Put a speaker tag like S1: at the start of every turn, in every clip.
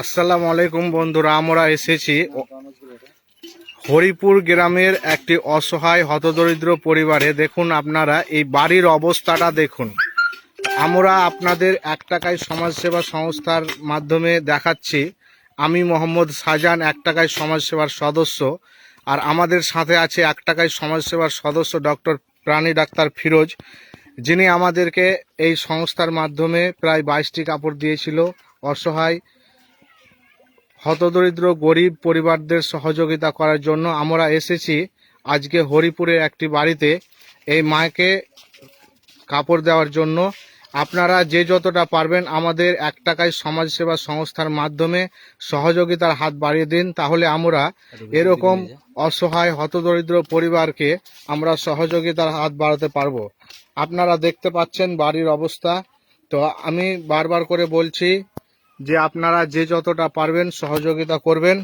S1: আসসালামু আলাইকুম বন্ধুরা, আমরা এসেছি হরিপুর গ্রামের একটি অসহায় হতদরিদ্র পরিবারে। দেখুন আপনারা এই বাড়ির অবস্থাটা দেখুন। আমরা আপনাদের 1 টাকায় সমাজসেবা সংস্থার মাধ্যমে দেখাচ্ছি। আমি মোহাম্মদ শাহজাহান, 1 টাকায় সমাজসেবার সদস্য। আর আমাদের সাথে আছে 1 টাকায় সমাজসেবার সদস্য ডক্টর প্রাণী ডাক্তার ফিরোজ, যিনি আমাদেরকে এই সংস্থার মাধ্যমে প্রায় 22টি কাপড় দিয়েছিল। অসহায় হতদরিদ্র গরিব পরিবারদের সহযোগিতা করার জন্য আমরা এসেছি আজকে হরিপুরের একটি বাড়িতে এই মাকে কাপড় দেওয়ার জন্য। আপনারা যে যতটা পারবেন আমাদের 1 টাকায় সমাজসেবা সংস্থার মাধ্যমে সহযোগিতার হাত বাড়িয়ে দিন, তাহলে আমরা এরকম অসহায় হতদরিদ্র পরিবারকে আমরা সহযোগিতার হাত বাড়াতে পারবো। আপনারা দেখতে পাচ্ছেন বাড়ির অবস্থা। তো আমি বারবার করে বলছি যে আপনারা যে যতটা পারবেন সহযোগিতা করবেন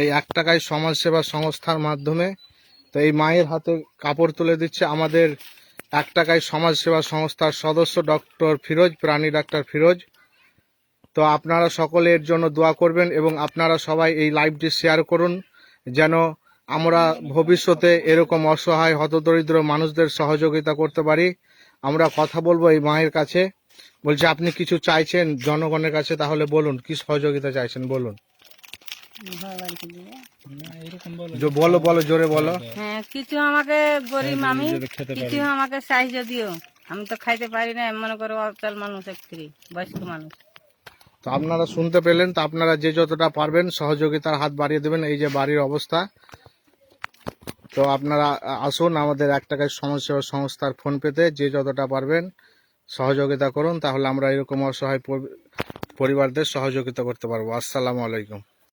S1: এই 1 টাকায় সমাজসেবা সংস্থার মাধ্যমে। তো এই মায়ের হাতে কাপড় তুলে দিচ্ছে আমাদের 1 টাকায় সমাজসেবা সংস্থার সদস্য ডক্টর ফিরোজ, প্রাণী ডাক্তার ফিরোজ। তো আপনারা সকলে এর জন্য দোয়া করবেন এবং আপনারা সবাই এই লাইভটি শেয়ার করুন, যেন আমরা ভবিষ্যতে এরকম অসহায় হতদরিদ্র মানুষদের সহযোগিতা করতে পারি। আমরা কথা বলবো এই মায়ের কাছে। বলছি, আপনি কিছু চাইছেন জনগণের কাছে, তাহলে বলুন কি সহযোগিতা চাইছেন, বলুন। বলো বলো, জোরে বলো।
S2: হ্যাঁ, কিছু আমাকে গরিব, আমি কিছু আমাকে সাহায্য দিও। আমি তো খাইতে পারি না, মনে করো অচল মানুষ, একটি বয়স্ক মানুষ।
S1: তো আপনারা শুনতে পেলেন। তো আপনারা যে যতটা পারবেন সহযোগিতার হাত বাড়িয়ে দেবেন। এই যে বাড়ির অবস্থা। তো আপনারা আসুন আমাদের 1 টাকায় সমাজসেবা সংস্থার ফোন পেতে যে যতটা পারবেন সহযোগিতা করুন, তাহলে আমরা এরকম অসহায় পরিবারদের সহযোগিতা করতে পারবো। আসসালামু আলাইকুম।